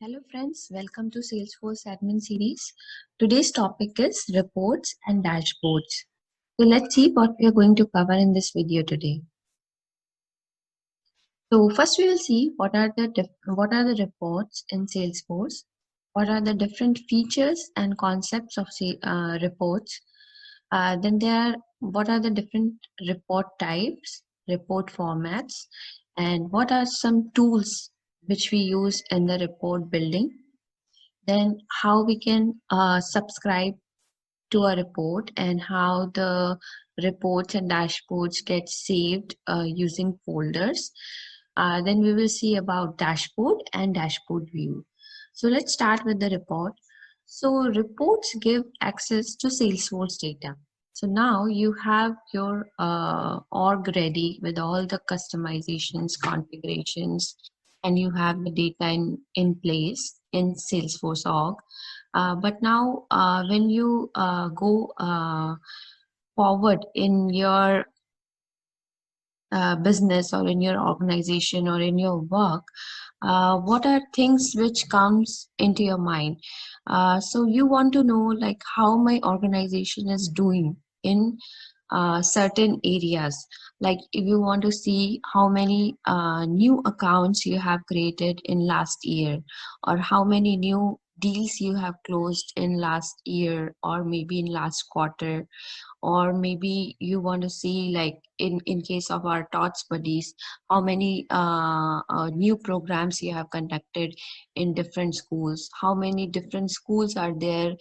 Hello friends, welcome to Salesforce Admin Series. Today's topic is reports and dashboards. So let's see what we are going to cover in this video today. So first we will see what are the reports in Salesforce, what are the different features and concepts of reports. Then what are the different report types, report formats, and what are some tools which we use in the report building. Then how we can subscribe to a report and how the reports and dashboards get saved using folders. Then we will see about dashboard and dashboard view. So let's start with the report. So reports give access to Salesforce data. So now you have your org ready with all the customizations, configurations, and you have the data in place in Salesforce org. But now, when you go forward in your business or in your organization or in your work, what are things which comes into your mind? So you want to know like how my organization is doing in certain areas. Like if you want to see how many new accounts you have created in last year, or how many new deals you have closed in last year, or maybe in last quarter, or maybe you want to see like in case of our tots buddies, how many new programs you have conducted in different schools, how many different schools are there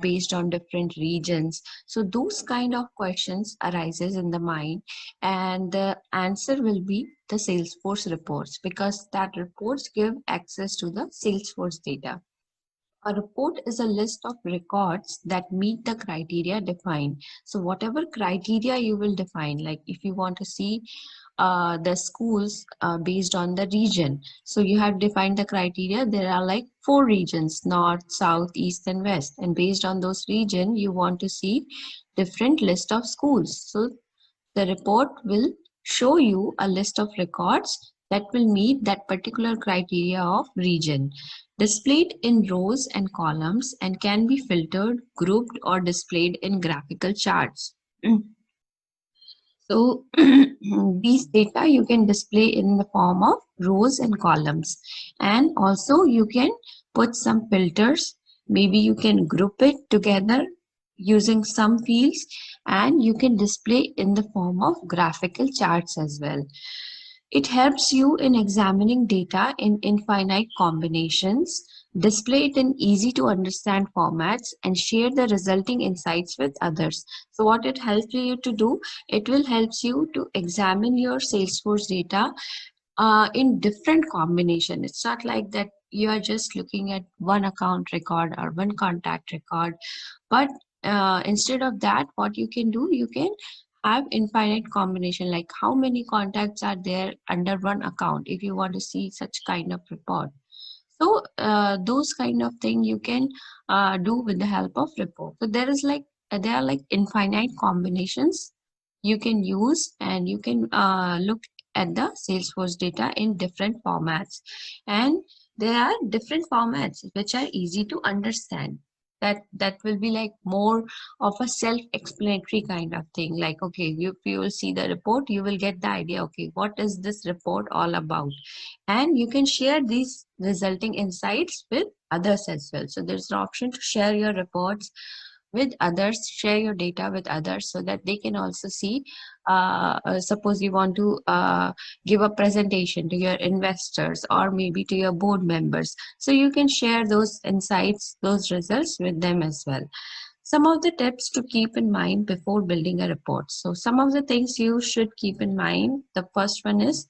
based on different regions. So those kind of questions arises in the mind, and the answer will be the Salesforce reports, because that reports give access to the Salesforce data. A report is a list of records that meet the criteria defined. So whatever criteria you will define, like if you want to see the schools based on the region. So you have defined the criteria. There are like 4 regions: north, south, east, and west. And based on those region, you want to see different list of schools. So the report will show you a list of records that will meet that particular criteria of region, displayed in rows and columns, and can be filtered, grouped, or displayed in graphical charts. So these data you can display in the form of rows and columns, and also you can put some filters. Maybe you can group it together using some fields, and you can display in the form of graphical charts as well. It helps you in examining data in infinite combinations, display it in easy to understand formats, and share the resulting insights with others. So what it helps you to do, it will helps you to examine your Salesforce data in different combination. It's not like that you are just looking at one account record or one contact record, but instead of that, what you can do, you can have infinite combination, like how many contacts are there under one account if you want to see such kind of report. So those kind of thing you can do with the help of report. So there are like infinite combinations you can use, and you can look at the Salesforce data in different formats. And there are different formats which are easy to understand. That will be like more of a self-explanatory kind of thing. Like, okay, you will see the report, you will get the idea, okay, what is this report all about? And you can share these resulting insights with others as well. So there's an option to share your reports with others, share your data with others, so that they can also see. Suppose you want to give a presentation to your investors or maybe to your board members, so you can share those insights, those results with them as well. Some of the tips to keep in mind before building a report. So some of the things you should keep in mind. The first one is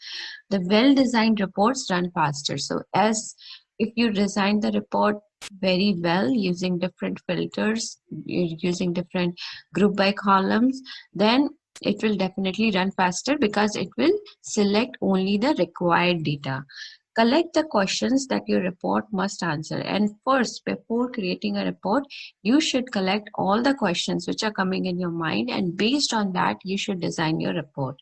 the well-designed reports run faster. So as if you design the report very well using different filters, using different group by columns, then it will definitely run faster because it will select only the required data. collect the questions that your report must answer. And first, before creating a report, you should collect all the questions which are coming in your mind, and based on that, you should design your report.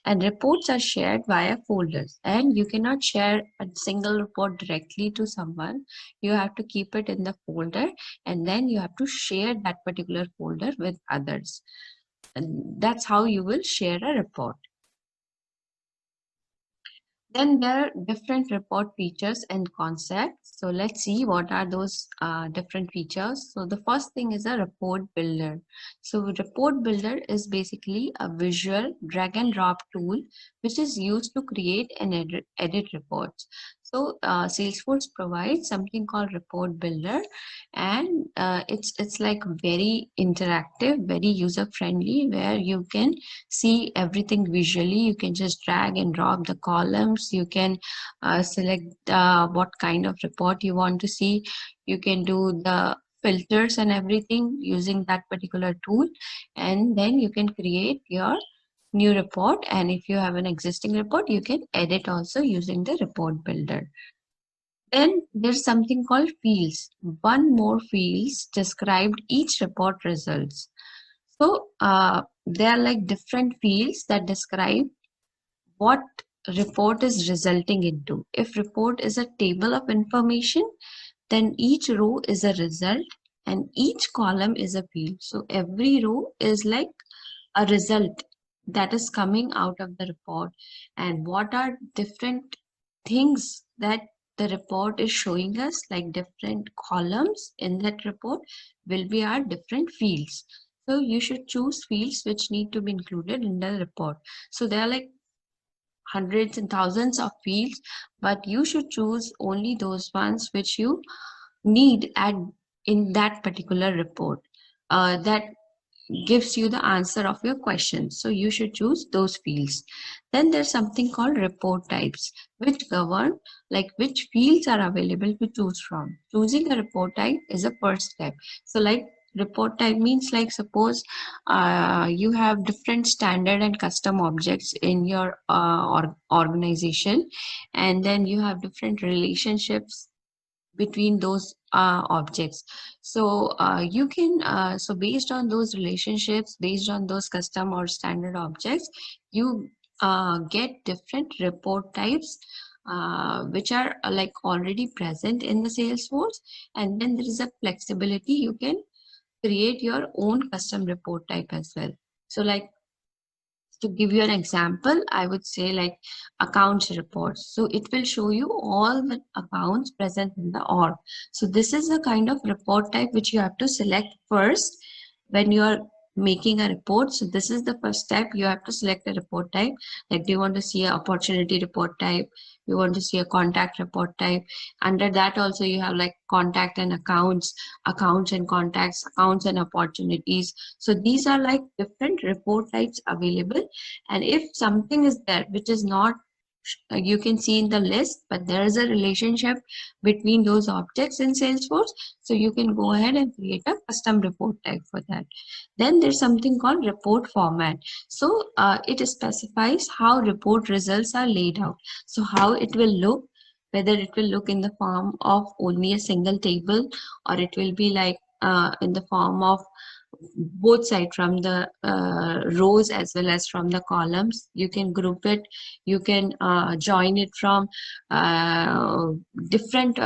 And reports are shared via folders, and you cannot share a single report directly to someone. You have to keep it in the folder, and then you have to share that particular folder with others. And that's how you will share a report. Then there are different report features and concepts. So let's see what are those different features. So the first thing is a report builder. So report builder is basically a visual drag and drop tool which is used to create and edit reports. So Salesforce provides something called report builder, and it's like very interactive, very user friendly, where you can see everything visually. You can just drag and drop the columns. You can select what kind of report you want to see. You can do the filters and everything using that particular tool, and then you can create your new report. And if you have an existing report, you can edit also using the report builder. Then there's something called fields. One more fields described each report results. So they are like different fields that describe what report is resulting into. If report is a table of information, then each row is a result and each column is a field. So every row is like a result that is coming out of the report. And what are different things that the report is showing us, like different columns in that report will be our different fields. So you should choose fields which need to be included in the report. So there are like hundreds and thousands of fields, but you should choose only those ones which you need at in that particular report. That gives you the answer of your question. So you should choose those fields. Then there's something called report types, which govern like which fields are available to choose from. Choosing a report type is a first step. So like report type means, like suppose you have different standard and custom objects in your organization, and then you have different relationships between those objects. So you can so based on those relationships, based on those custom or standard objects, you get different report types which are like already present in the Salesforce. And then there is a flexibility, you can create your own custom report type as well. So like, to give you an example, I would say like accounts reports. So it will show you all the accounts present in the org. So this is the kind of report type which you have to select first when you are making a report. So this is the first step. You have to select a report type. Like, do you want to see an opportunity report type? You want to see a contact report type? Under that also you have like contact and accounts, accounts and contacts, accounts and opportunities. So these are like different report types available. And if something is there which is not you can see in the list, but there is a relationship between those objects in Salesforce, so you can go ahead and create a custom report type for that. Then there's something called report format. So it specifies how report results are laid out. So how it will look, whether it will look in the form of only a single table, or it will be like in the form of both sides, from the rows as well as from the columns. You can group it, you can join it from different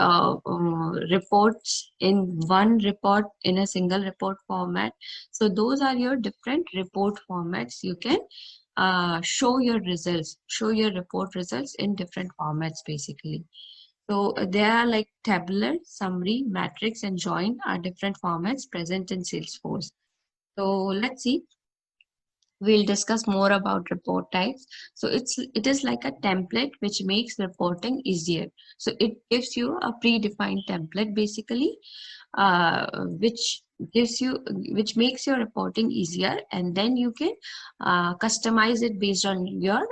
reports in one report in a single report format. So those are your different report formats. You can show your results, show your report results in different formats basically. So there are like tabular, summary, matrix, and join are different formats present in Salesforce. So let's see, we'll discuss more about report types. So it is like a template which makes reporting easier. So it gives you a predefined template basically, which gives you, which makes your reporting easier, and then you can customize it based on your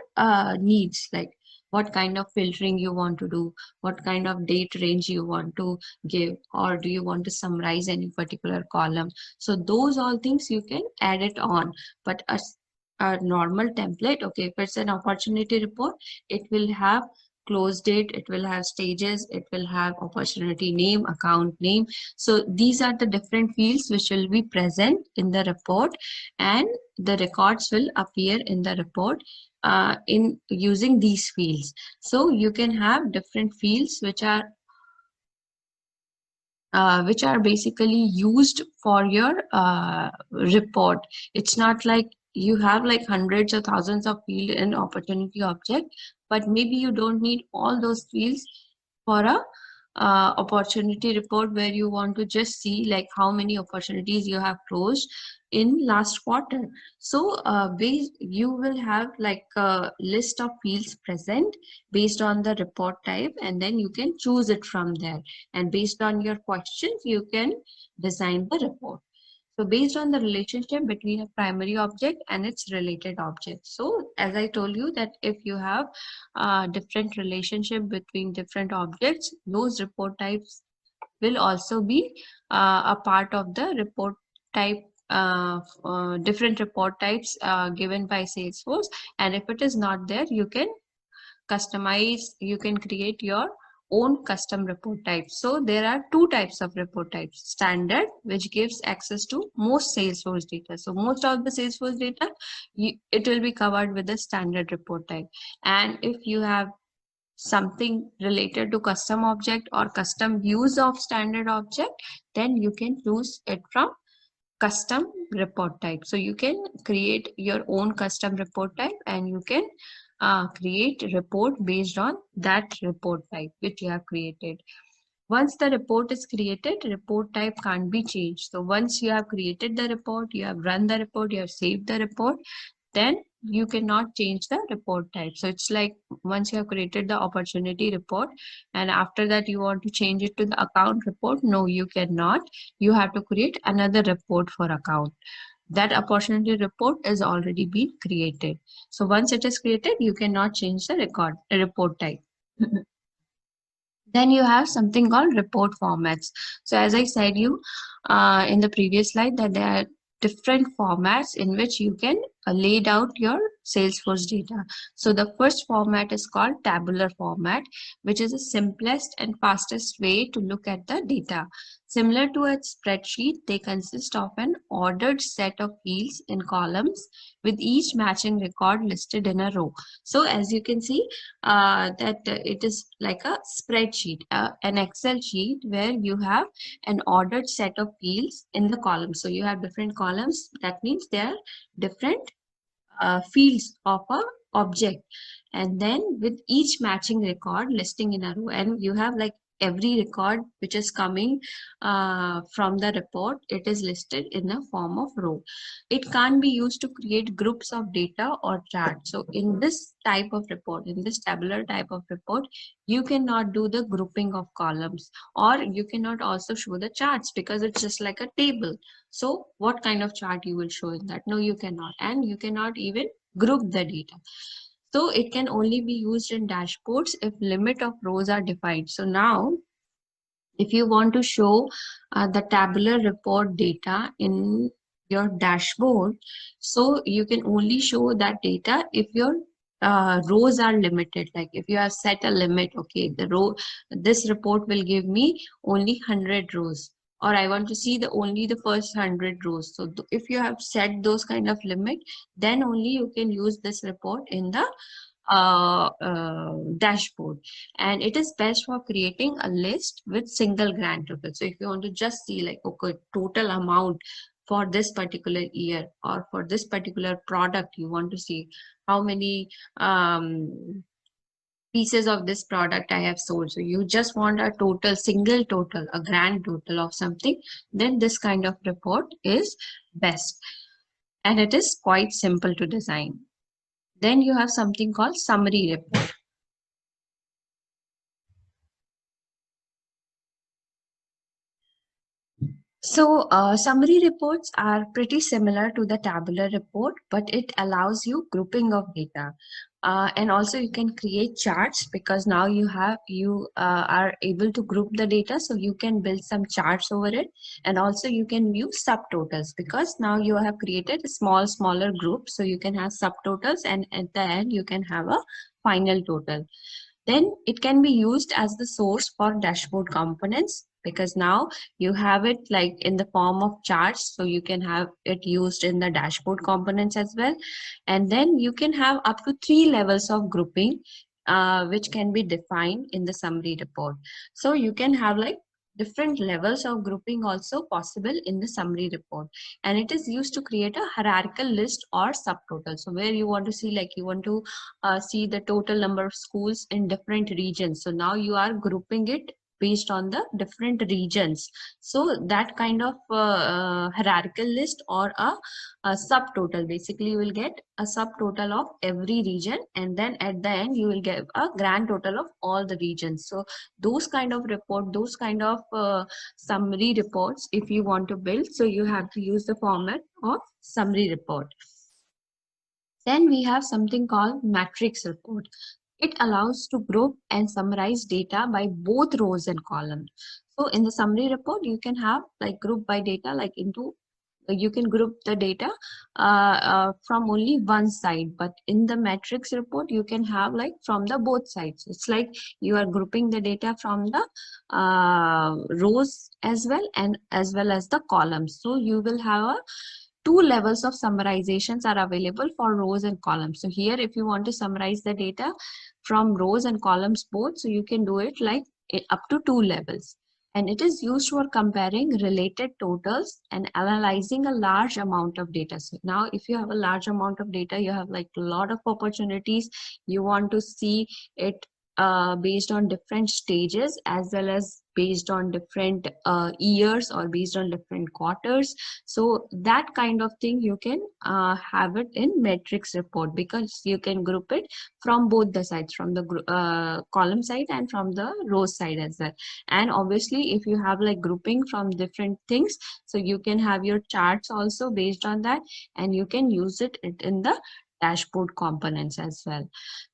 needs, like what kind of filtering you want to do, what kind of date range you want to give, or do you want to summarize any particular column. So those all things you can add it on. But a normal template, okay, if it's an opportunity report, it will have close date, it will have stages, it will have opportunity name, account name. So these are the different fields which will be present in the report, and the records will appear in the report in using these fields. So you can have different fields which are basically used for your report. It's not like you have like hundreds or thousands of field in opportunity object, but maybe you don't need all those fields for a opportunity report where you want to just see like how many opportunities you have closed in last quarter. So you will have like a list of fields present based on the report type, and then you can choose it from there, and based on your questions you can design the report. So based on the relationship between a primary object and its related object. So as I told you that if you have different relationship between different objects, those report types will also be a part of the report type, different report types given by Salesforce. And if it is not there, you can customize, you can create your own custom report types. So there are two types of report types: standard, which gives access to most Salesforce data. So most of the Salesforce data, it will be covered with the standard report type. And if you have something related to custom object or custom use of standard object, then you can choose it from custom report type. So you can create your own custom report type, and you can create report based on that report type which you have created. Once the report is created, report type can't be changed. So once you have created the report, you have run the report, you have saved the report, then you cannot change the report type. So it's like once you have created the opportunity report and after that you want to change it to the account report, no, you cannot. You have to create another report for account. That opportunity report is already been created. So once it is created, you cannot change the report type. Then you have something called report formats. So as I said you in the previous slide, that there are different formats in which you can laid out your Salesforce data. So the first format is called tabular format, which is the simplest and fastest way to look at the data. Similar to a spreadsheet, they consist of an ordered set of fields in columns with each matching record listed in a row. So as you can see, that it is like a spreadsheet, an Excel sheet where you have an ordered set of fields in the column. So you have different columns. That means there are different fields of a object, and then with each matching record listing in a row, and you have like every record which is coming from the report, it is listed in a form of row. It can't be used to create groups of data or charts. So in this type of report, in this tabular type of report, you cannot do the grouping of columns, or you cannot also show the charts because it's just like a table. So what kind of chart you will show in that? No, you cannot. And you cannot even group the data. So it can only be used in dashboards if limit of rows are defined. So now, if you want to show the tabular report data in your dashboard, so you can only show that data if your rows are limited. Like if you have set a limit, okay, this report will give me only 100 rows, or I want to see only the first 100 rows. So if you have set those kind of limit, then only you can use this report in the dashboard. And it is best for creating a list with single grand total. So if you want to just see like, okay, total amount for this particular year or for this particular product, you want to see how many pieces of this product I have sold. So you just want a total, single total, a grand total of something, then this kind of report is best. And it is quite simple to design. Then you have something called summary report. So summary reports are pretty similar to the tabular report, but it allows you grouping of data. And also you can create charts because now you are able to group the data, so you can build some charts over it. And also you can use subtotals because now you have created a smaller group, so you can have subtotals, and at the end you can have a final total. Then it can be used as the source for dashboard components, because now you have it like in the form of charts, so you can have it used in the dashboard components as well. And then you can have up to 3 levels of grouping, which can be defined in the summary report. So you can have like different levels of grouping also possible in the summary report, and it is used to create a hierarchical list or subtotal. So where you want to see, like you want to see the total number of schools in different regions, so now you are grouping it based on the different regions. So that kind of hierarchical list or a subtotal, basically you will get a subtotal of every region, and then at the end you will get a grand total of all the regions. So those kind of report, those kind of summary reports, if you want to build, so you have to use the format of summary report. Then we have something called matrix report. It allows to group and summarize data by both rows and columns. So in the summary report, you can have like group by data, like into, you can group the data from only one side, but in the matrix report you can have like from the both sides. It's like you are grouping the data from the rows as well, and as well as the columns. So you will have a 2 levels of summarizations are available for rows and columns. So here, if you want to summarize the data from rows and columns both, so you can do it like up to 2 levels. And it is used for comparing related totals and analyzing a large amount of data. So now if you have a large amount of data, you have like a lot of opportunities. You want to see it based on different stages, as well as based on different years, or based on different quarters. So that kind of thing you can have it in matrix report, because you can group it from both the sides, from the column side and from the row side as well. And obviously if you have like grouping from different things, so you can have your charts also based on that, and you can use it in the dashboard components as well.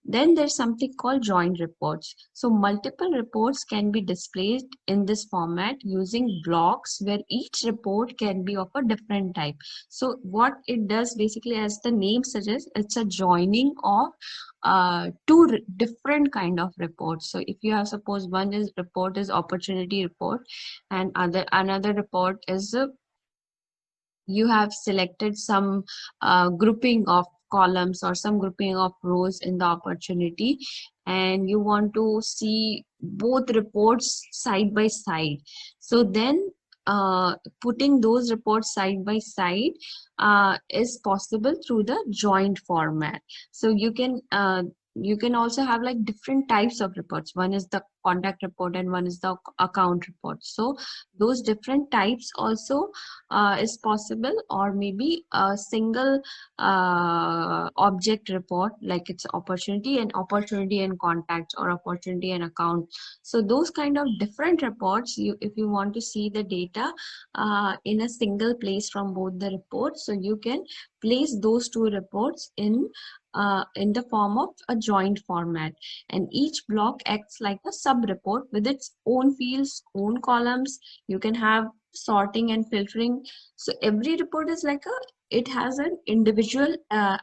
Then there's something called joint reports. So multiple reports can be displayed in this format using blocks where each report can be of a different type. So what it does basically, as the name suggests, it's a joining of two different kind of reports. So if you have, suppose one is report is opportunity report, and another report is you have selected some grouping of columns or some grouping of rows in the opportunity, and you want to see both reports side by side. So then putting those reports side by side is possible through the joint format. So you can also have like different types of reports. One is the contact report and one is the account report. So those different types also is possible, or maybe a single object report, like it's opportunity and contacts, or opportunity and account. So those kind of different reports, you, if you want to see the data in a single place from both the reports, so you can place those two reports in the form of a joint format, and each block acts like a sub report with its own fields, own columns. You can have sorting and filtering. So every report is like a, it has an individual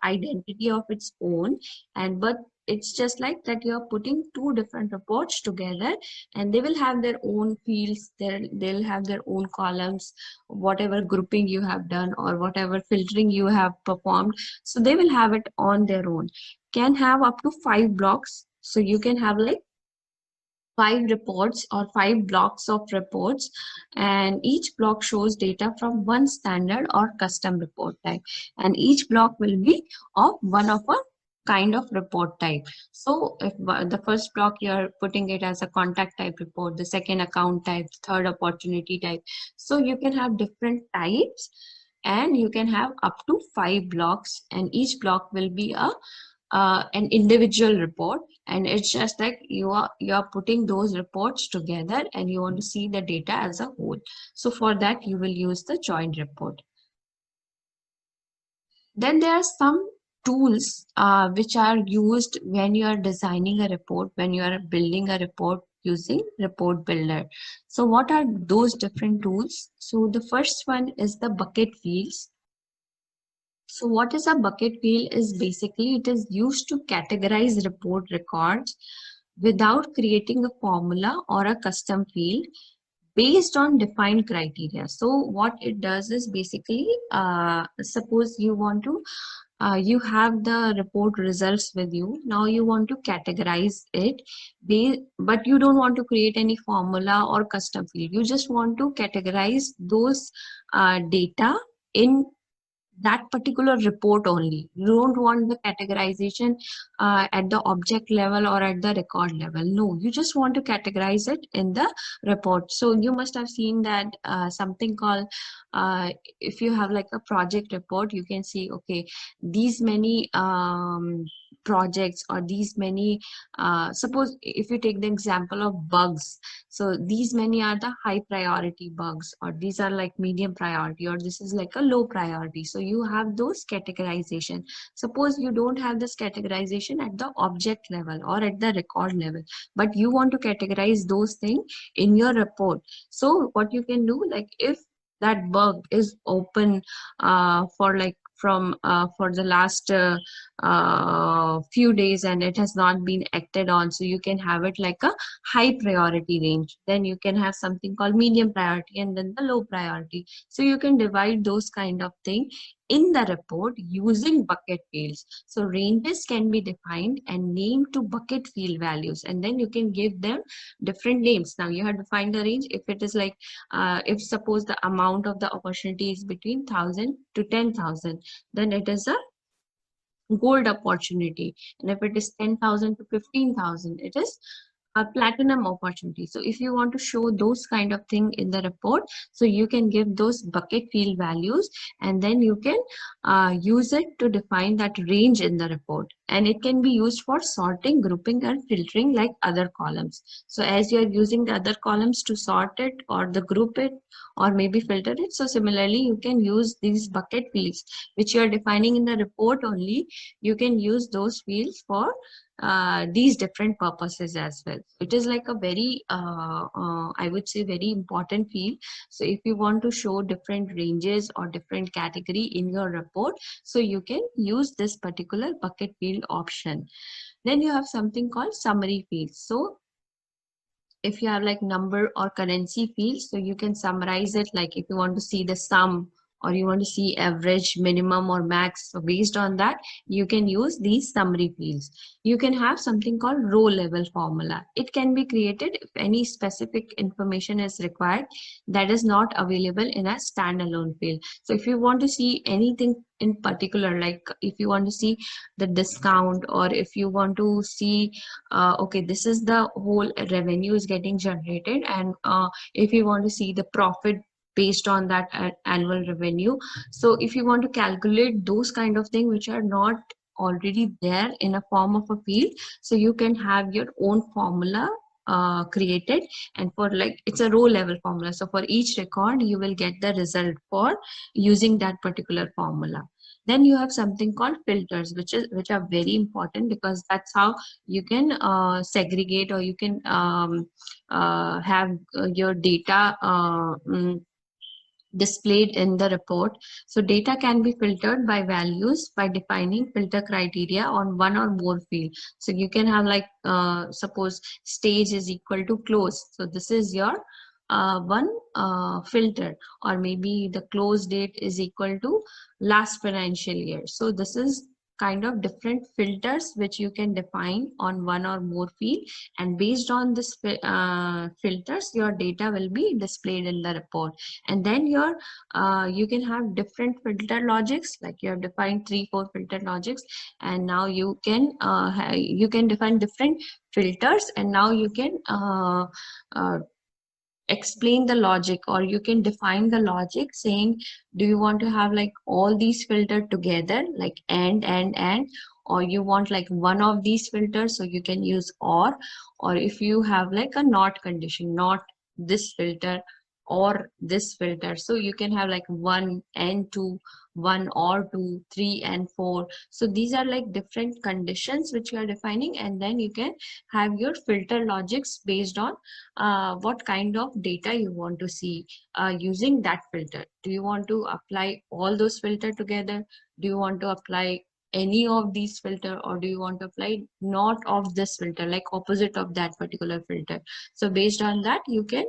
identity of its own, and but it's just like that you are putting two different reports together, and they will have their own fields, they'll have their own columns, whatever grouping you have done or whatever filtering you have performed, so they will have it on their own. Can have up to 5 blocks, so you can have like 5 reports or 5 blocks of reports, and each block shows data from one standard or custom report type, and each block will be of one of a kind of report type. So if the first block you're putting it as a contact type report, the second account type, third opportunity type, so you can have different types, and you can have up to 5 blocks, and each block will be a an individual report, and it's just like you are putting those reports together, and you want to see the data as a whole. So for that you will use the joint report. Then there are some tools which are used when you are designing a report, when you are building a report using report builder. So what are those different tools? So the first one is the bucket fields. So what is a bucket wheel is basically it is used to categorize report records without creating a formula or a custom field based on defined criteria. So what it does is basically, suppose you want to, you have the report results with you. Now you want to categorize it, but you don't want to create any formula or custom field. You just want to categorize those data in that particular report only. You don't want the categorization at the object level or at the record level. No, you just want to categorize it in the report. So you must have seen that something called, if you have like a project report, you can see, okay, these many projects or these many, suppose if you take the example of bugs, so these many are the high priority bugs, or these are like medium priority, or this is like a low priority. So you have those categorization. Suppose you don't have this categorization at the object level or at the record level, but you want to categorize those things in your report. So what you can do, like if that bug is open for like from for the last few days and it has not been acted on, so you can have it like a high priority range. Then you can have something called medium priority and then the low priority. So you can divide those kind of thing in the report using bucket fields. So ranges can be defined and named to bucket field values, and then you can give them different names. Now you have to find the range. If it is like, if suppose the amount of the opportunity is between 1,000 to 10,000, then it is a gold opportunity. And if it is 10,000 to 15,000, it is a platinum opportunity. So if you want to show those kind of thing in the report, so you can give those bucket field values, and then you can use it to define that range in the report. And it can be used for sorting, grouping, and filtering like other columns. So as you are using the other columns to sort it or the group it or maybe filter it, so similarly you can use these bucket fields which you are defining in the report only. You can use those fields for these different purposes as well. It is like a very, I would say, very important field. So if you want to show different ranges or different category in your report, so you can use this particular bucket field option. Then you have something called summary fields. So if you have like number or currency fields, so you can summarize it, like if you want to see the sum or you want to see average, minimum or max, so based on that you can use these summary fields. You can have something called row level formula. It can be created if any specific information is required that is not available in a standalone field. So if you want to see anything in particular, like if you want to see the discount, or if you want to see, okay, this is the whole revenue is getting generated, and if you want to see the profit based on that annual revenue. So if you want to calculate those kind of things which are not already there in a form of a field, so you can have your own formula created, and for like it's a row level formula. So for each record you will get the result for using that particular formula. Then you have something called filters, which are very important, because that's how you can segregate, or you can have your data displayed in the report. So data can be filtered by values by defining filter criteria on one or more field. So you can have like, suppose stage is equal to close. So this is your one filter, or maybe the close date is equal to last financial year. So this is kind of different filters which you can define on one or more field, and based on this filters your data will be displayed in the report. And then your you can have different filter logics, like you have defined 3 4 filter logics, and now you can you can define different filters, and now you can uh, explain the logic, or you can define the logic saying, do you want to have like all these filtered together, like and, or you want like one of these filters, so you can use or if you have like a not condition, not this filter or this filter, so you can have like one and two, one or two, three and four. So these are like different conditions which you are defining, and then you can have your filter logics based on what kind of data you want to see using that filter. Do you want to apply all those filter together? Do you want to apply any of these filter, or do you want to apply not of this filter, like opposite of that particular filter? So based on that, you can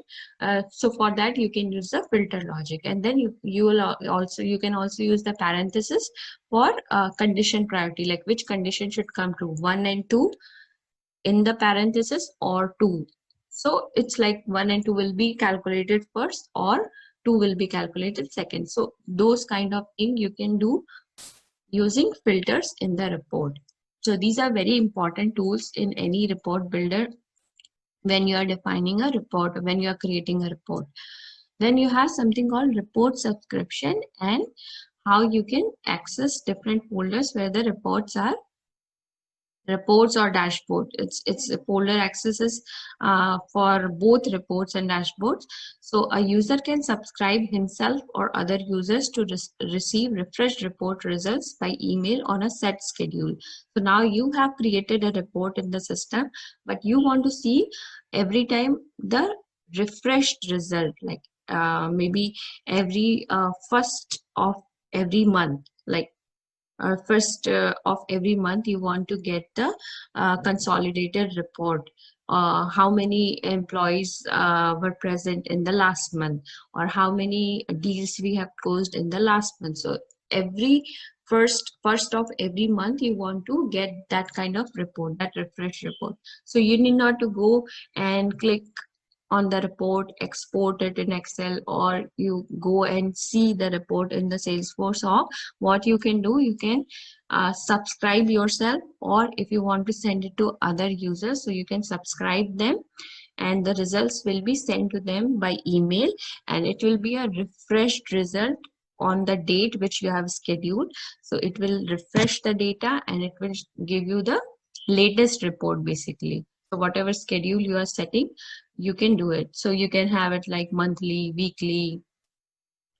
so for that you can use the filter logic, and then you can also use the parenthesis for condition priority, like which condition should come to 1 and 2 in the parenthesis, or 2. So it's like 1 and 2 will be calculated first, or 2 will be calculated second. So those kind of thing you can do using filters in the report. So these are very important tools in any report builder when you are defining a report, when you are creating a report. Then you have something called report subscription, and how you can access different folders where the reports or dashboard. It's a folder accesses for both reports and dashboards. So a user can subscribe himself or other users to receive refreshed report results by email on a set schedule. So now you have created a report in the system, but you want to see every time the refreshed result, like maybe every first of every month, like first of every month you want to get the consolidated report, how many employees were present in the last month, or how many deals we have closed in the last month. So every first of every month you want to get that kind of report, that refresh report. So you need not to go and click on the report, export it in Excel, or you go and see the report in the Salesforce. Or what you can do, you can subscribe yourself, or if you want to send it to other users, so you can subscribe them, and the results will be sent to them by email, and it will be a refreshed result on the date which you have scheduled. So it will refresh the data, and it will give you the latest report basically. So whatever schedule you are setting, you can do it. So you can have it like monthly, weekly,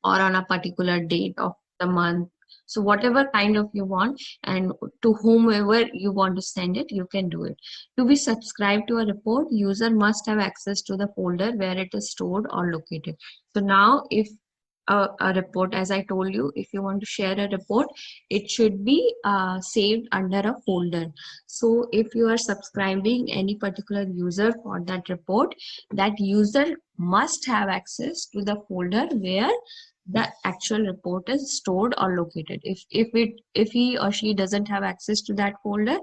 or on a particular date of the month. So whatever kind of you want, and to whomever you want to send it, you can do it. To be subscribed to a report, user must have access to the folder where it is stored or located. So now if a report, as I told you, if you want to share a report, it should be saved under a folder. So if you are subscribing any particular user for that report, that user must have access to the folder where the actual report is stored or located. If he or she doesn't have access to that folder,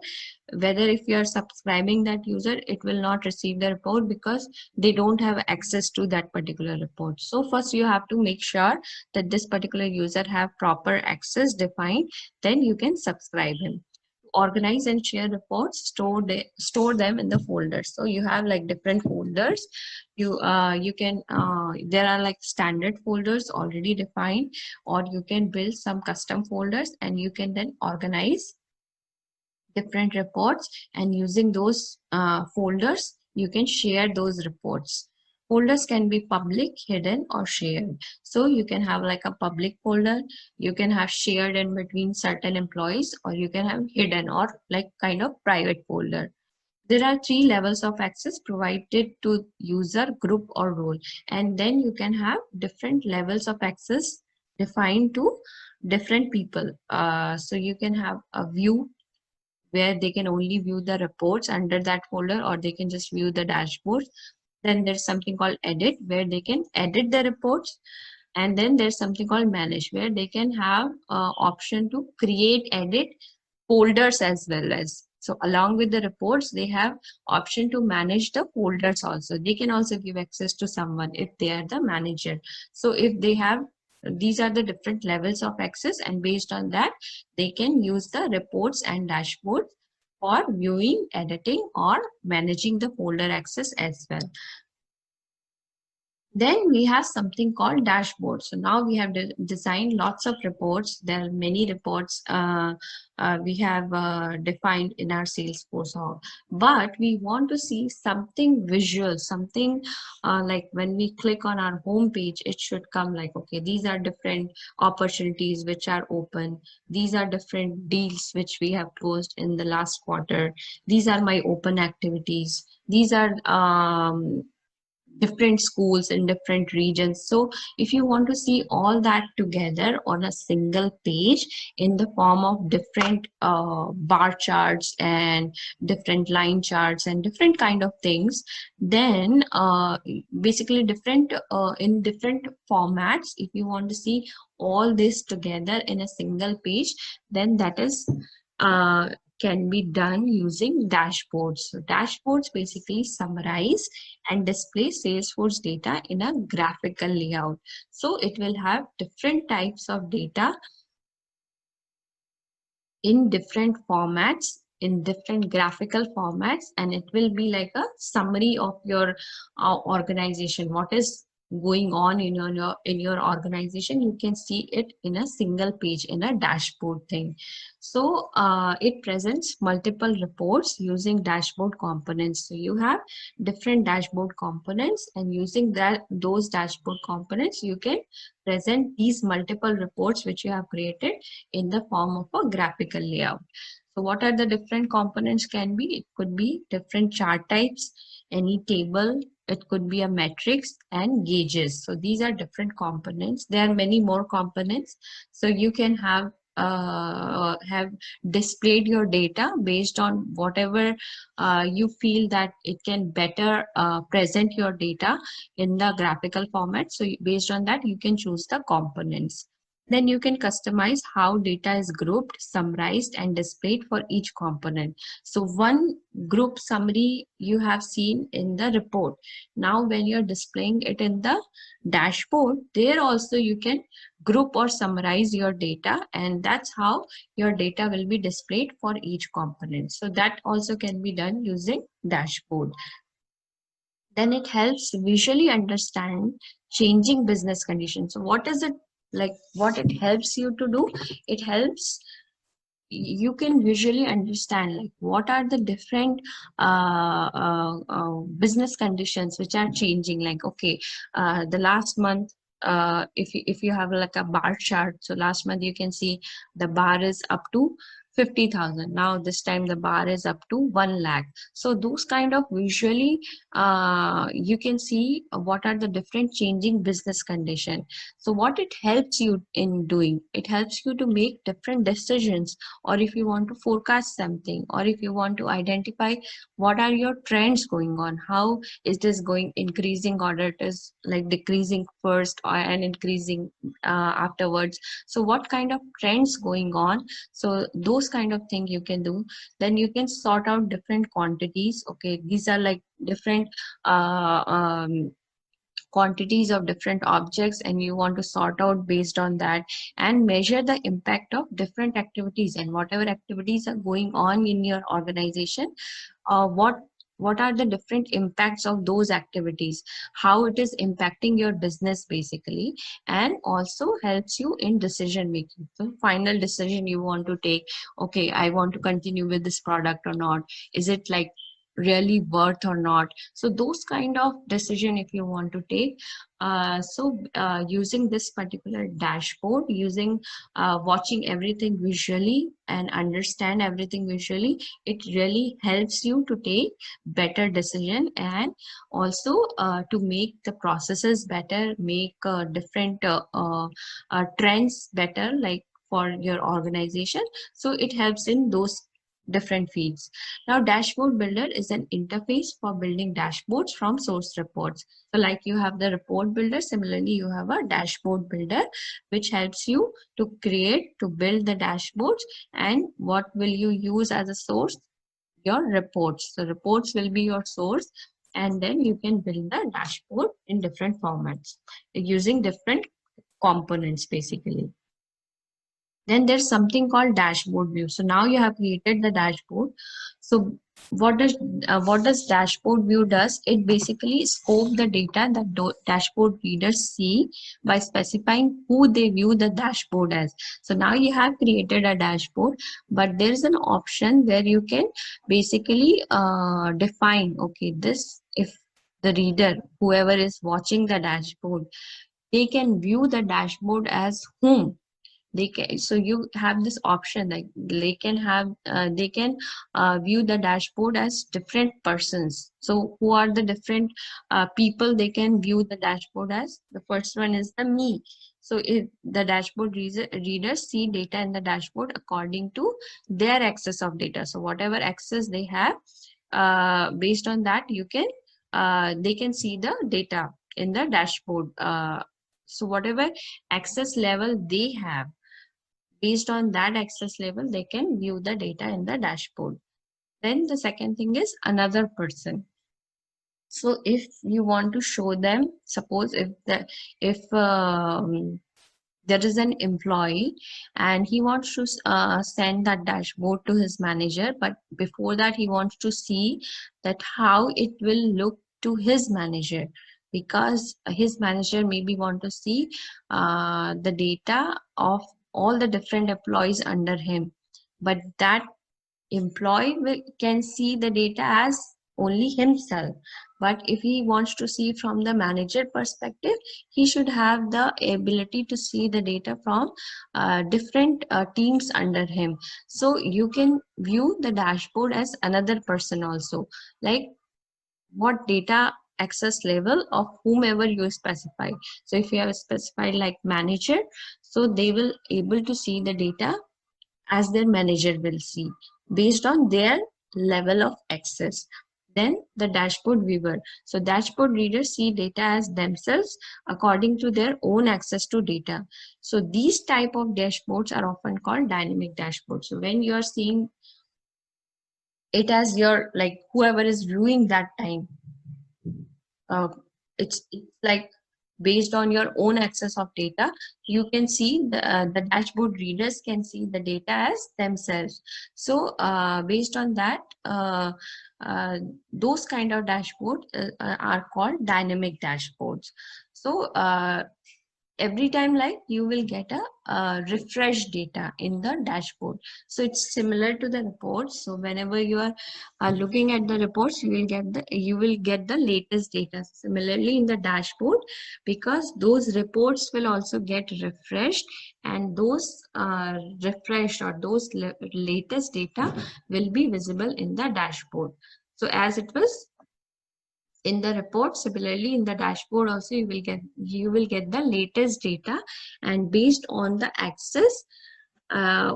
whether if you are subscribing that user, it will not receive the report because they don't have access to that particular report. So first you have to make sure that this particular user have proper access defined, then you can subscribe him. Organize and share reports, store them in the folders. So you have like different folders. You can there are like standard folders already defined, or you can build some custom folders, and you can then organize different reports, and using those folders you can share those reports. Folders can be public, hidden, or shared. So you can have like a public folder, you can have shared in between certain employees, or you can have hidden or like kind of private folder. There are three levels of access provided to user, group, or role, and then you can have different levels of access defined to different people. So you can have a view where they can only view the reports under that folder, or they can just view the dashboard. Then there's something called edit, where they can edit the reports. And then there's something called manage, where they can have option to create, edit folders as well as. So along with the reports, they have option to manage the folders also. They can also give access to someone if they are the manager. So if they have, these are the different levels of access, and based on that, they can use the reports and dashboards for viewing, editing, or managing the folder access as well. Then we have something called dashboard. So now we have designed lots of reports. There are many reports we have defined in our Salesforce hub. But we want to see something visual, something like when we click on our home page, it should come like, okay, these are different opportunities which are open. These are different deals which we have closed in the last quarter. These are my open activities. These are different schools in different regions. So if you want to see all that together on a single page in the form of different bar charts and different line charts and different kind of things, then basically different in different formats, if you want to see all this together in a single page, then that is uh, can be done using dashboards. So dashboards basically summarize and display Salesforce data in a graphical layout. So it will have different types of data in different formats, in different graphical formats, and it will be like a summary of your organization. What is going on in your organization, you can see it in a single page in a dashboard thing. So it presents multiple reports using dashboard components. So you have different dashboard components, and using that those dashboard components, you can present these multiple reports which you have created in the form of a graphical layout. So what are the different components can be? It could be different chart types, any table, it could be a matrix and gauges. So these are different components. There are many more components. So you can have displayed your data based on whatever you feel that it can better present your data in the graphical format. So based on that, you can choose the components. Then you can customize how data is grouped, summarized, and displayed for each component. So one group summary you have seen in the report. Now when you're displaying it in the dashboard, there also you can group or summarize your data, and that's how your data will be displayed for each component. So that also can be done using dashboard. Then it helps visually understand changing business conditions. So what is it like? What it helps you to do? It helps you can visually understand like what are the different business conditions which are changing. Like, okay, the last month, if you have like a bar chart, so last month you can see the bar is up to 50,000. Now this time the bar is up to 1 lakh. So those kind of visually you can see what are the different changing business condition. So what it helps you in doing, it helps you to make different decisions, or if you want to forecast something, or if you want to identify what are your trends going on, how is this going increasing, or it is like decreasing first or and increasing afterwards. So what kind of trends going on, so those kind of thing you can do. Then you can sort out different quantities. Okay, these are like different quantities of different objects, and you want to sort out based on that, and measure the impact of different activities, and whatever activities are going on in your organization, what are the different impacts of those activities, how it is impacting your business basically, and also helps you in decision making. So final decision you want to take, okay, I want to continue with this product or not, is it like really worth or not. So those kind of decision if you want to take. Using this particular dashboard, using watching everything visually and understand everything visually, it really helps you to take better decision, and also to make the processes better, make different trends better, like for your organization. So it helps in those different fields. Now, Dashboard Builder is an interface for building dashboards from source reports. So like you have the report builder, similarly you have a dashboard builder, which helps you to create, to build the dashboards. And what will you use as a source? Your reports. So reports will be your source, and then you can build the dashboard in different formats using different components basically. Then there's something called dashboard view. So now you have created the dashboard. So what does dashboard view does? It basically scope the data that dashboard readers see by specifying who they view the dashboard as. So now you have created a dashboard, but there's an option where you can basically define, okay, this, if the reader, whoever is watching the dashboard, they can view the dashboard as whom. they can, so you have this option, like they can have they can view the dashboard as different persons. So who are the different people they can view the dashboard as? The first one is the me. So if the dashboard readers see data in the dashboard according to their access of data, so whatever access they have, based on that you can they can see the data in the dashboard. So whatever access level they have, based on that access level they can view the data in the dashboard. Then the second thing is another person. So if you want to show them, suppose if there is an employee and he wants to send that dashboard to his manager, but before that he wants to see that how it will look to his manager, because his manager maybe want to see the data of all the different employees under him, but that employee can see the data as only himself. But if he wants to see from the manager perspective, he should have the ability to see the data from different teams under him. So you can view the dashboard as another person also, like what data access level of whomever you specify. So if you have specified like manager, so they will able to see the data as their manager will see, based on their level of access. Then the dashboard viewer. So dashboard readers see data as themselves according to their own access to data. So these type of dashboards are often called dynamic dashboards. So when you are seeing it as your, like whoever is viewing that time, uh, it's like based on your own access of data, you can see the dashboard readers can see the data as themselves. So based on that, those kind of dashboards are called dynamic dashboards. So every time, like you will get a refresh data in the dashboard. So it's similar to the reports. So whenever you are looking at the reports, you will get the latest data. Similarly in the dashboard, because those reports will also get refreshed, and those refreshed or those latest data will be visible in the dashboard. So as it was in the report, similarly in the dashboard also you will get the latest data, and based on the access,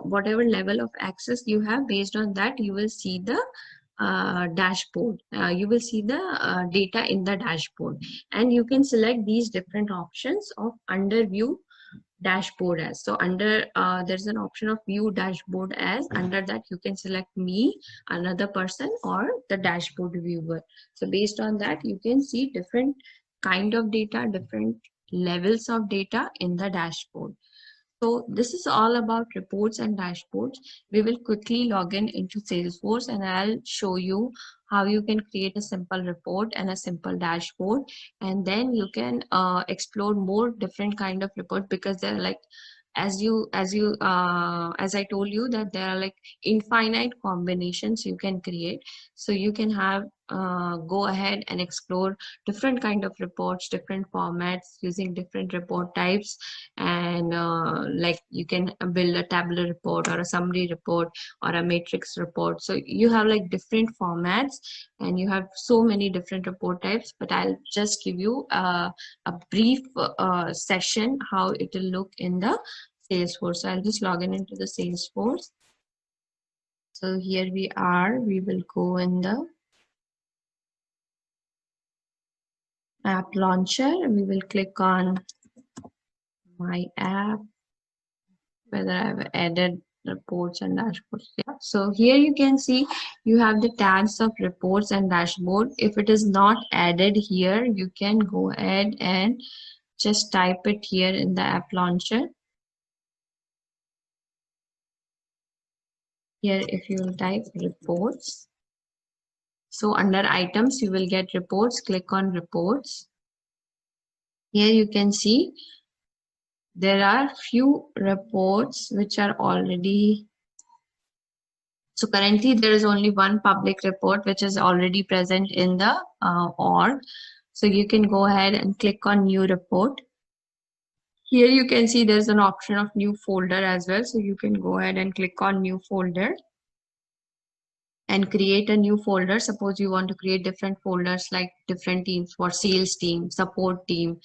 whatever level of access you have, based on that you will see the dashboard, you will see the data in the dashboard. And you can select these different options of under view dashboard as. So under there's an option of view dashboard as. Under that you can select me, another person, or the dashboard viewer. So based on that you can see different kind of data, different levels of data in the dashboard. So this is all about reports and dashboards. We will quickly log in into Salesforce and I'll show you how you can create a simple report and a simple dashboard. And then you can explore more different kind of reports, because they're like, as I told you, that there are like infinite combinations you can create. So you can have go ahead and explore different kind of reports, different formats, using different report types. And like you can build a tabular report or a summary report or a matrix report. So you have like different formats and you have so many different report types, but I'll just give you a brief session how it will look in the Salesforce. So I'll just log in into the Salesforce. So here we are. We will go in the app launcher. We will click on my app, whether I've added reports and dashboards. Yeah. So here you can see you have the tabs of reports and dashboard. If it is not added here, you can go ahead and just type it here in the app launcher. Here, if you type reports, so under items, you will get reports. Click on reports. Here you can see there are few reports which are already. So currently there is only one public report which is already present in the org. So you can go ahead and click on new report. Here you can see there's an option of new folder as well. So you can go ahead and click on new folder and create a new folder. Suppose you want to create different folders like different teams for sales team, support team,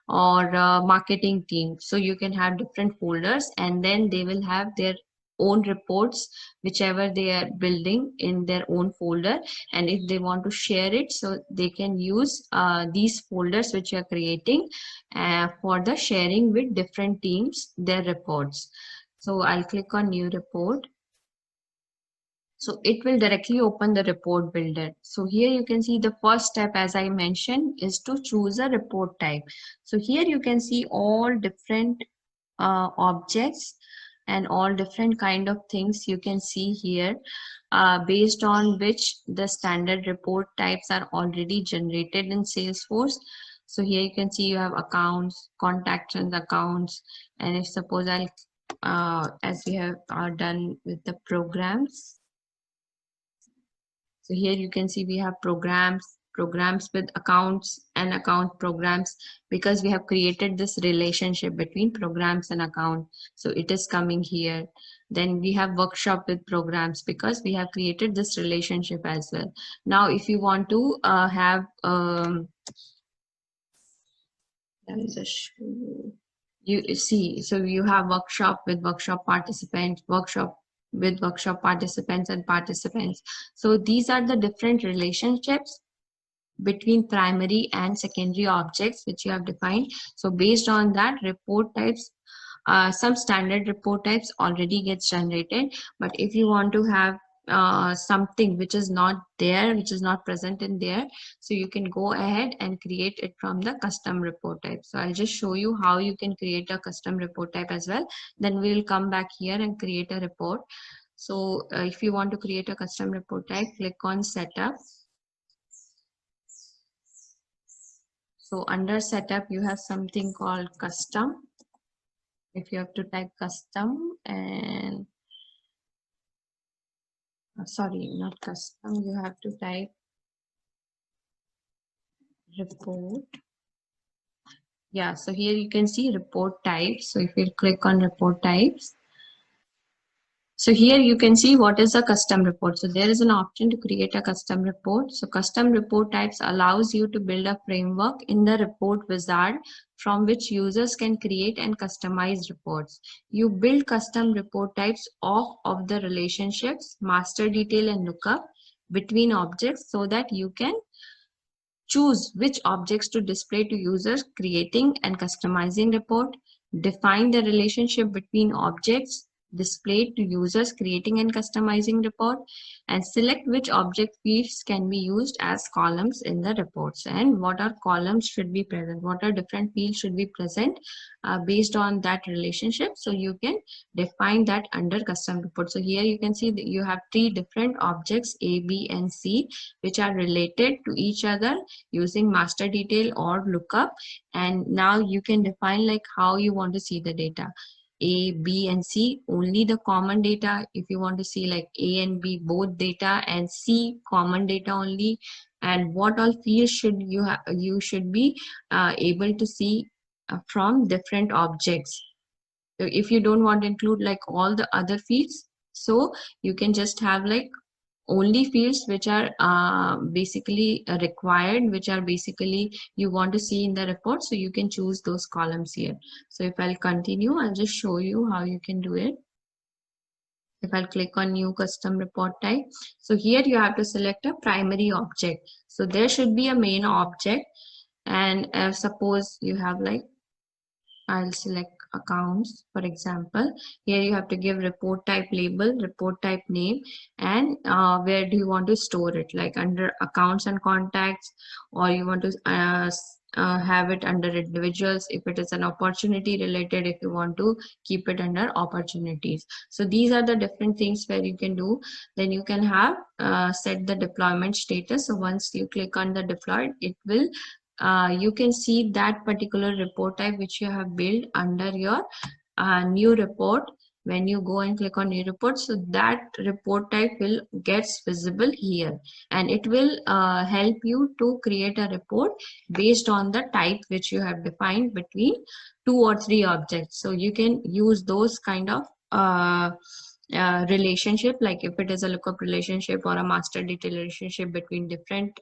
or marketing team. So you can have different folders and then they will have their own reports whichever they are building in their own folder, and if they want to share it, so they can use these folders which you are creating for the sharing with different teams their reports. So I'll click on new report. So it will directly open the report builder. So here you can see the first step, as I mentioned, is to choose a report type. So here you can see all different objects and all different kind of things you can see here, based on which the standard report types are already generated in Salesforce. So here you can see you have accounts, contacts and accounts. And if suppose I'll, as we have done with the programs. So here you can see we have programs with accounts and account programs, because we have created this relationship between programs and account. So it is coming here. Then we have workshop with programs because we have created this relationship as well. Now, if you want to have, let me just show you. You see, so you have workshop with workshop participants, workshop with workshop participants and participants. So these are the different relationships between primary and secondary objects which you have defined. So based on that, report types, some standard report types already gets generated. But if you want to have something which is not there, which is not present in there, so you can go ahead and create it from the custom report type. So I'll just show you how you can create a custom report type as well. Then we'll come back here and create a report. So if you want to create a custom report type, click on setup. So under setup, you have something called custom. If you have to type custom and sorry, not custom, you have to type report. Yeah, so here you can see report types. So if you click on report types, so here you can see what is a custom report. So there is an option to create a custom report. So custom report types allows you to build a framework in the report wizard from which users can create and customize reports. You build custom report types of the relationships, master detail and lookup between objects so that you can choose which objects to display to users creating and customizing report, define the relationship between objects displayed to users creating and customizing report, and select which object fields can be used as columns in the reports, and what are columns should be present, what are different fields should be present based on that relationship. So you can define that under custom report. So here you can see that you have three different objects A, B and C which are related to each other using master detail or lookup. And now you can define like how you want to see the data. A, B and C, only the common data. If you want to see like A and B both data, and C common data only, and what all fields should you have, you should be able to see from different objects. So if you don't want to include like all the other fields, so you can just have like only fields which are basically required, which are basically you want to see in the report. So you can choose those columns here. So if I'll continue, I'll just show you how you can do it. If I'll click on new custom report type, so here you have to select a primary object. So there should be a main object, and suppose you have like, I'll select accounts, for example. Here you have to give report type label, report type name, and where do you want to store it, like under accounts and contacts, or you want to have it under individuals. If it is an opportunity related, if you want to keep it under opportunities. So these are the different things where you can do. Then you can have set the deployment status. So once you click on the deployed, it will you can see that particular report type which you have built under your new report when you go and click on new report, so that report type will gets visible here, and it will help you to create a report based on the type which you have defined between 2 or 3 objects. So you can use those kind of relationship, like if it is a lookup relationship or a master data relationship between different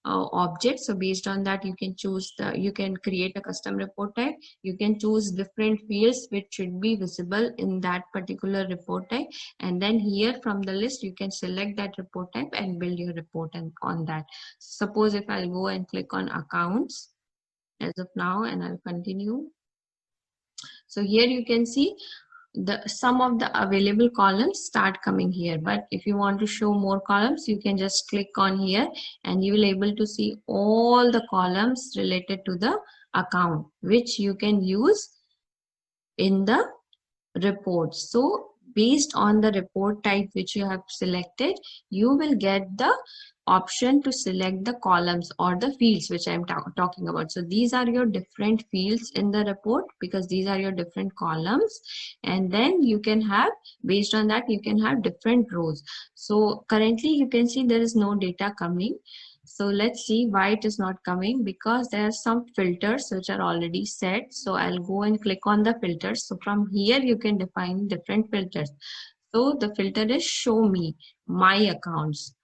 objects. So based on that, you can choose you can create a custom report type. You can choose different fields which should be visible in that particular report type, and then here from the list you can select that report type and build your report on that. Suppose if I'll go and click on accounts as of now, and I'll continue. So here you can see the some of the available columns start coming here, but if you want to show more columns, you can just click on here and you will able to see all the columns related to the account, which you can use in the report. So based on the report type which you have selected, you will get the option to select the columns or the fields which I'm talking about. So these are your different fields in the report, because these are your different columns, and then you can have, based on that, you can have different rows. So currently you can see there is no data coming. So let's see why it is not coming, because there are some filters which are already set. So I'll go and click on the filters. So from here you can define different filters. So the filter is show me my accounts.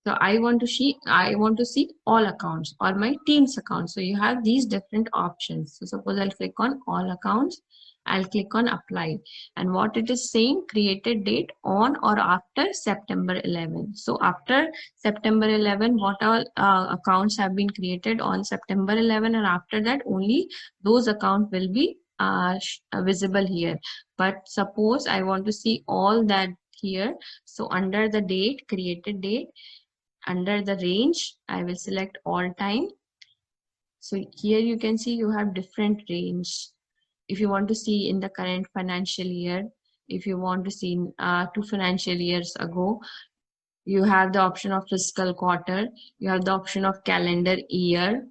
So I want to see all accounts or my team's accounts. So you have these different options. So suppose I'll click on all accounts. I'll click on apply, and what it is saying, created date on or after September 11. So after September 11, what all accounts have been created on September 11, and after that only those accounts will be visible here. But suppose I want to see all that here. So under the date, created date, under the range, I will select all time. So here you can see you have different range. If you want to see in the current financial year, if you want to see 2 financial years ago, you have the option of fiscal quarter, you have the option of calendar year,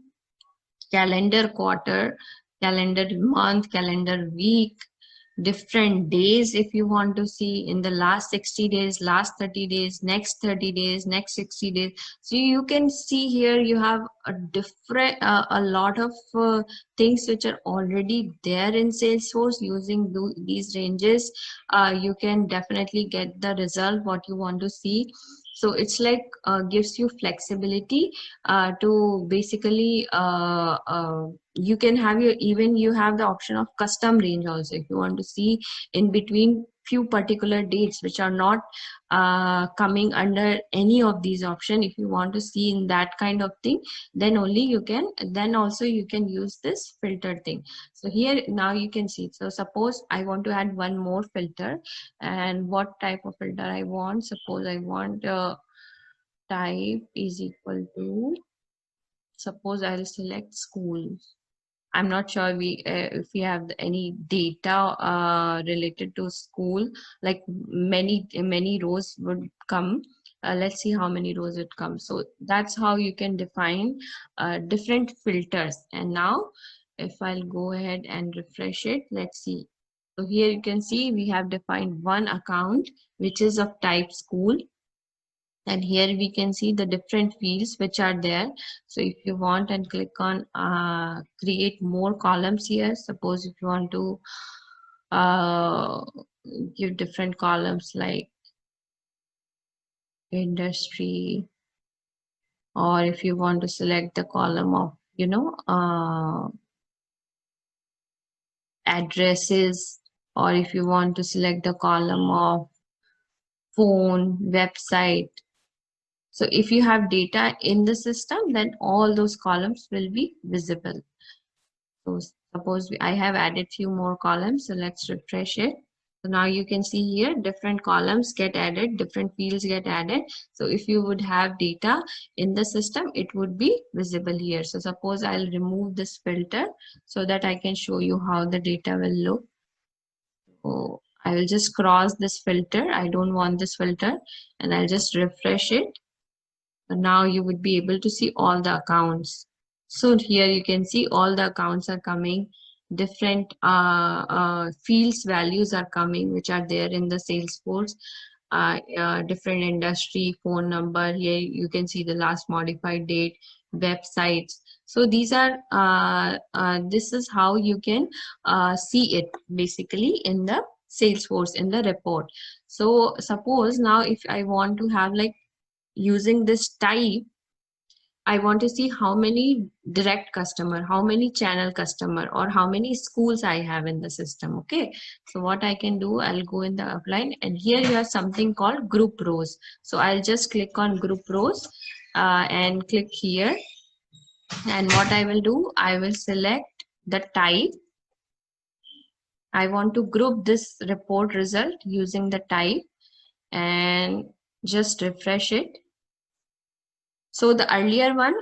calendar quarter, calendar month, calendar week, different days if you want to see in the last 60 days, last 30 days, next 30 days, next 60 days. So you can see here you have a different a lot of things which are already there in Salesforce. Using these ranges, you can definitely get the result what you want to see. So it's like gives you flexibility to basically you can have your, even you have the option of custom range also. If you want to see in between few particular dates which are not coming under any of these option, if you want to see in that kind of thing, then only you can, then also you can use this filter thing. So here now you can see, so suppose I want to add one more filter, and what type of filter I want, suppose I want type is equal to, suppose I'll select school. I'm not sure if we have any data related to school, like many rows would come. Let's see how many rows it comes. So that's how you can define different filters. And now if I'll go ahead and refresh it, let's see. So here you can see we have defined one account which is of type school, and here we can see the different fields which are there. So if you want and click on create more columns here, suppose if you want to uh, give different columns like industry, or if you want to select the column of addresses, or if you want to select the column of phone, website. So if you have data in the system, then all those columns will be visible. So suppose I have added few more columns, so let's refresh it. So now you can see here different columns get added, different fields get added. So if you would have data in the system, it would be visible here. So suppose I'll remove this filter so that I can show you how the data will look. So I will just cross this filter. I don't want this filter, and I'll just refresh it. So now you would be able to see all the accounts. So here you can see all the accounts are coming. different fields values are coming, which are there in the Salesforce. Different industry, phone number. Here you can see the last modified date, websites. So these are this is how you can see it basically in the Salesforce in the report. So suppose now if I want to have like using this type, I want to see how many direct customer, how many channel customer, or how many schools I have in the system. Okay. So what I can do, I'll go in the upline, and here you have something called group rows. So I'll just click on group rows and click here. And what I will do, I will select the type. I want to group this report result using the type and just refresh it. So the earlier one,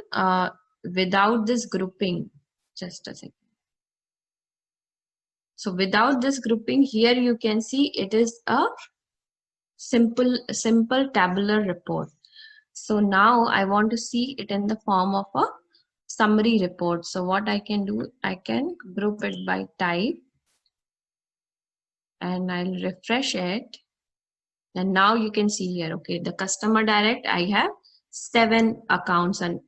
without this grouping, just a second. So without this grouping, here you can see it is a simple tabular report. So now I want to see it in the form of a summary report. So what I can do, I can group it by type and I'll refresh it. And now you can see here, okay, the customer direct, I have 7 accounts and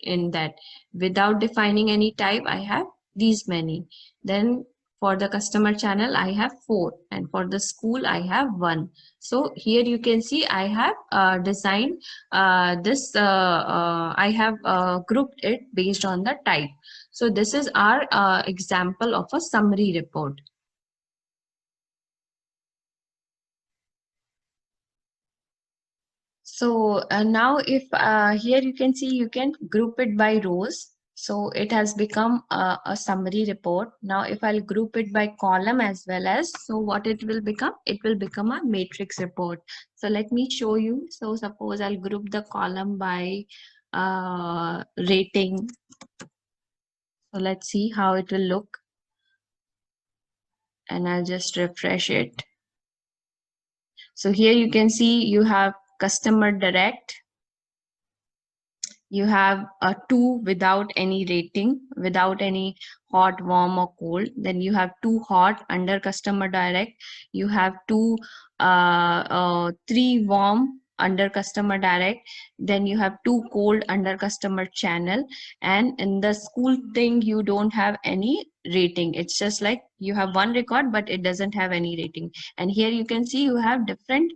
in that. Without defining any type, I have these many. Then for the customer channel, I have 4, and for the school, I have 1. So here you can see I have designed this. I have grouped it based on the type. So this is our example of a summary report. So now if here you can see you can group it by rows. So it has become a summary report. Now if I'll group it by column as well as, so what it will become? It will become a matrix report. So let me show you. So suppose I'll group the column by rating. So let's see how it will look. And I'll just refresh it. So here you can see you have customer direct. You have a 2 without any rating, without any hot, warm, or cold. Then you have 2 hot under customer direct. You have 3 warm under customer direct. Then you have 2 cold under customer channel. And in the school thing, you don't have any rating. It's just like you have 1 record, but it doesn't have any rating. And here you can see you have different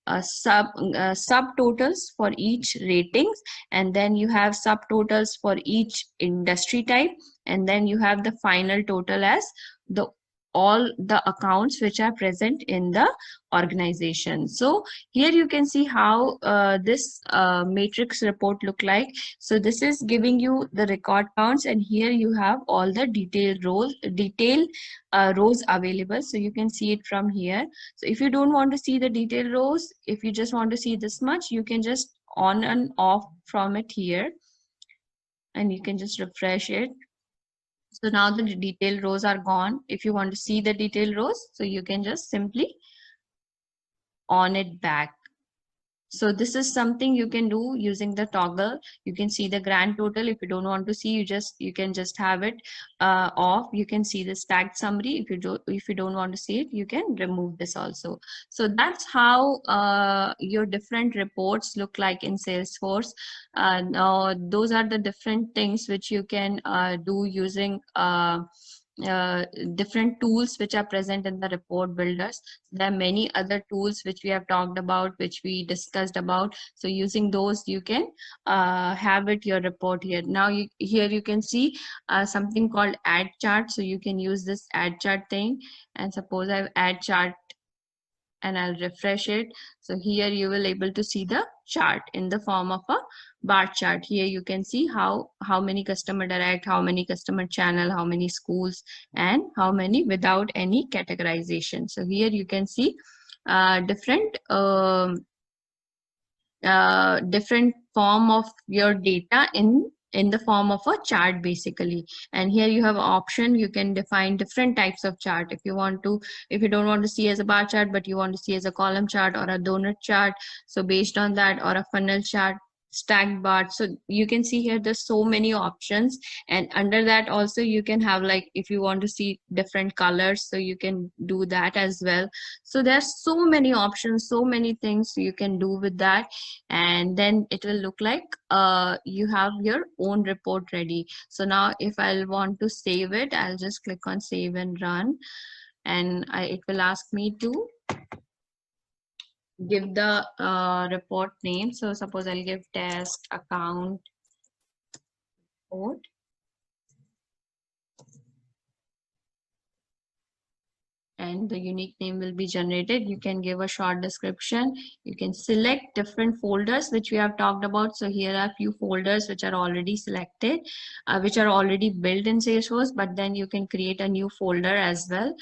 subtotals for each ratings, and then you have subtotals for each industry type, and then you have the final total as the all the accounts which are present in the organization. So here you can see how this matrix report look like. So this is giving you the record counts, and here you have all the detailed rows available. So you can see it from here. So if you don't want to see the detailed rows, if you just want to see this much, you can just on and off from it here, and you can just refresh it. So now the detailed rows are gone. If you want to see the detailed rows, so you can just simply on it back. So this is something you can do using the toggle. You can see the grand total. If you don't want to see, you can just have it off. You can see the stacked summary. If you don't want to see it, you can remove this also. So that's how your different reports look like in Salesforce. Now those are the different things which you can do using different tools which are present in the report builders. There are many other tools which we have talked about, which we discussed about. So using those, you can have it your report here. Now here you can see something called add chart. So you can use this add chart thing, and suppose I have add chart and I'll refresh it. So here you will able to see the chart in the form of a bar chart. Here you can see how many customer direct, how many customer channel, how many schools, and how many without any categorization. So here you can see different different form of your data in the form of a chart basically. And here you have option, you can define different types of chart if you want to. If you don't want to see as a bar chart, but you want to see as a column chart or a donut chart, so based on that, or a funnel chart, stacked bar. So you can see here there's so many options, and under that also you can have, like, if you want to see different colors, so you can do that as well. So there's so many options, so many things you can do with that, and then it will look like you have your own report ready. So now if I'll want to save it, I'll just click on save and run, and it will ask me to give the report name. So suppose I'll give test account report, and the unique name will be generated. You can give a short description. You can select different folders which we have talked about. So here are a few folders which are already selected, which are already built in Salesforce, but then you can create a new folder as well.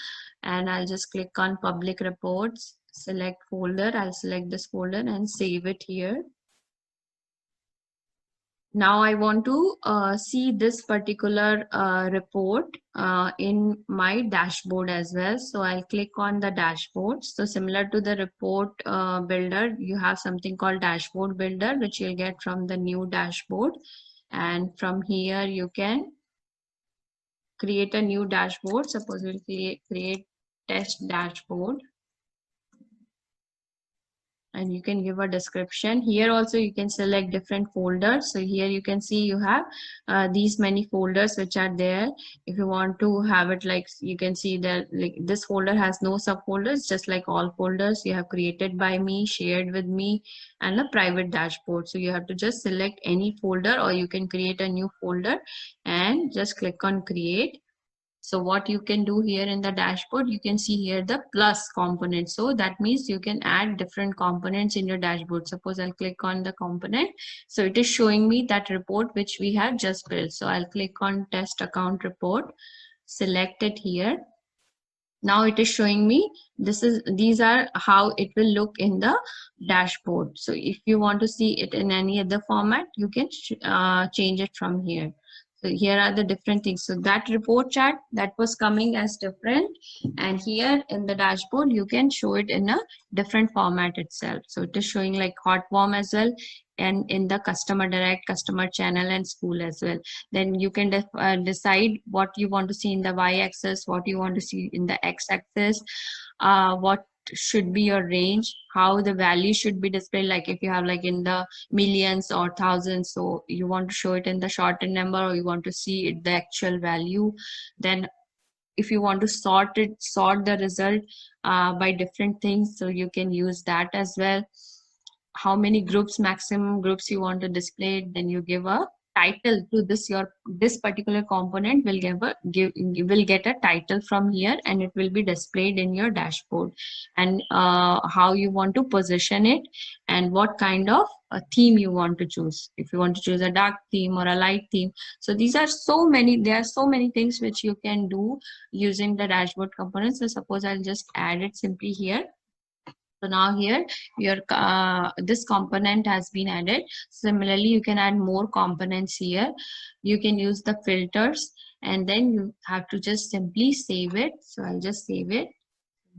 And I'll just click on public reports, select folder. I'll select this folder and save it here. Now I want to see this particular report in my dashboard as well. So I'll click on the dashboard. So similar to the report builder, you have something called dashboard builder, which you'll get from the new dashboard. And from here, you can create a new dashboard. Suppose we'll create test dashboard. And you can give a description. Here also you can select different folders. So here you can see you have these many folders which are there. If you want to have it, like, you can see that, like, this folder has no subfolders, just like all folders you have created by me, shared with me, and a private dashboard. So you have to just select any folder, or you can create a new folder and just click on create. So what you can do here in the dashboard, you can see here the plus component. So that means you can add different components in your dashboard. Suppose I'll click on the component. So it is showing me that report which we have just built. So I'll click on test account report, select it here. Now it is showing me these are how it will look in the dashboard. So if you want to see it in any other format, you can change it from here. So here are the different things. So that report chart that was coming as different, and here in the dashboard you can show it in a different format itself. So it is showing like hot, warm as well, and in the customer direct, customer channel, and school as well. Then you can decide what you want to see in the y-axis, what you want to see in the x-axis, what should be your range, how the value should be displayed, like if you have like in the millions or thousands, so you want to show it in the shortened number, or you want to see it the actual value. Then if you want to sort the result by different things, so you can use that as well. How many groups, maximum groups you want to display, then you give a title to this particular component will will get a title from here, and it will be displayed in your dashboard. And how you want to position it, and what kind of a theme you want to choose, if you want to choose a dark theme or a light theme. So there are so many things which you can do using the dashboard components. So suppose I'll just add it simply here. So now here your this component has been added. Similarly, you can add more components here. You can use the filters, and then you have to just simply save it. So I'll just save it.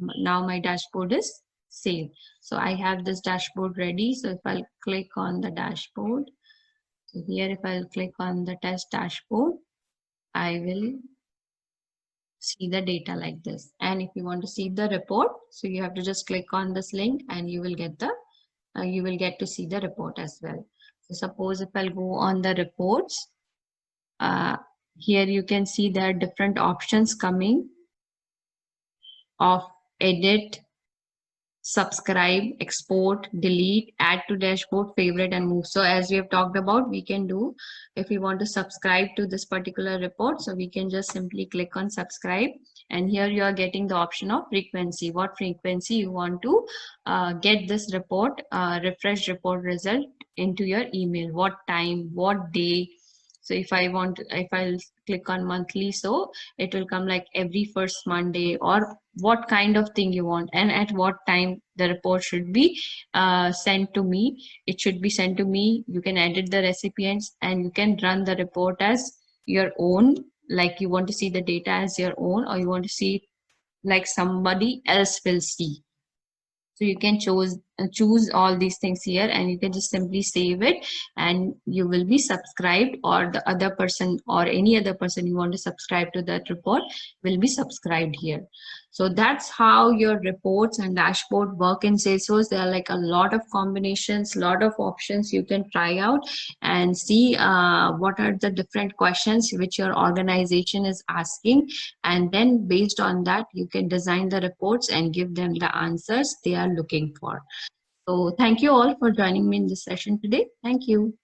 Now my dashboard is saved. So I have this dashboard ready. So if I'll click on the dashboard, so here if I'll click on the test dashboard, I will see the data like this. And if you want to see the report, so you have to just click on this link, and you will get to see the report as well. So suppose if I'll go on the reports, here you can see there are different options coming of edit, subscribe, export, delete, add to dashboard, favorite, and move. So as we have talked about, we can do, if we want to subscribe to this particular report, so we can just simply click on subscribe, and here you are getting the option of frequency, what frequency you want to get this report, refresh report result into your email, what time, what day. So if I'll click on monthly, so it will come like every first Monday, or what kind of thing you want, and at what time the report should be sent to me. It should be sent to me. You can edit the recipients, and you can run the report as your own, like you want to see the data as your own, or you want to see like somebody else will see. So you can choose choose all these things here, and you can just simply save it, and you will be subscribed, or the other person or any other person you want to subscribe to that report will be subscribed here. So that's how your reports and dashboard work in Salesforce. There are like a lot of combinations, lot of options you can try out and see what are the different questions which your organization is asking, and then based on that you can design the reports and give them the answers they are looking for. So thank you all for joining me in this session today. Thank you.